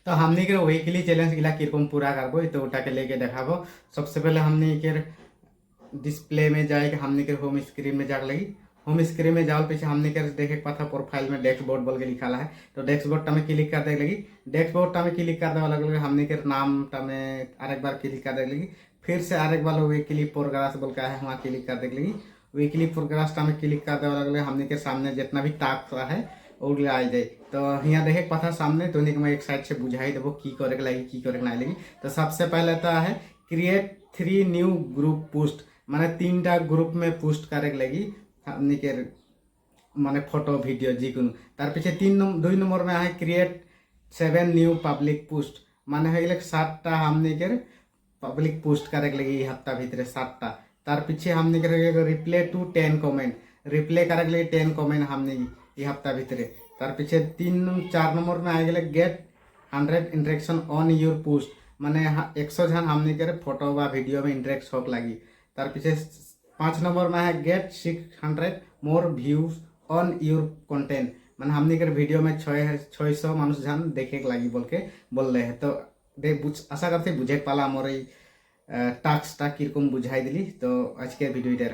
तो हमने के वीकली चैलेंज गिला किरकम पूरा करबो तो ओटा के लेके देखाबो। सबसे पहले हमने के डिस्प्ले में जाए हमने के होम स्क्रीन में जाके लगी। होम स्क्रीन में जाओ पीछे हमने के देखे पाथा प्रोफाइल में डैशबोर्ड बोल के लिखा है। तो डैशबोर्ड टा में क्लिक कर दे लगी। डैशबोर्ड टा में क्लिक कर दे लगे हमने के नाम टा में आरेक बार क्लिक कर दे लगी। फिर से आरेक बार वीकली प्रोग्रेस बोल के है वहाँ क्लिक कर दे लगी। वीकली प्रोग्रेस टा में क्लिक कर दे लगे हमने के सामने जितना भी टास्क है और आ जाए। तो यहाँ देखे पाथा सामने तो मैं एक साइड से बुझाई देव की करे लगी की करे ना लगी। तो सबसे पहले तो है क्रिएट 3 न्यू ग्रुप पोस्ट माने 3टा ग्रुप में पोस्ट करे लगी हमने के माने फोटो वीडियो जिकुन। तार पीछे 2 नंबर में है क्रिएट 7 न्यू पब्लिक पोस्ट माने है 7टा हमने के पब्लिक पोस्ट करे लगी हफ्ता भीतर 7टा। तार पीछे हमने के रिप्ले टू 10 कमेंट रिप्ले करे लगी 10 कमेंट हमने ये हफ्ता भीतर। तार पीछे 4 नंबर में आ गए get 100 interaction on your post माने 100 जन हमने के फोटो व वीडियो में इंटरेक्ट होक लगी। तार पीछे 5 नंबर में है get 600 more views on your content माने हमने के वीडियो में 600 मानुष जन देखे लगी बोल के बोल रहे हैं। तो आशा करते बुझे पाला मोर टास्कटा किरकम बुझाई दिली। तो आज के वीडियो।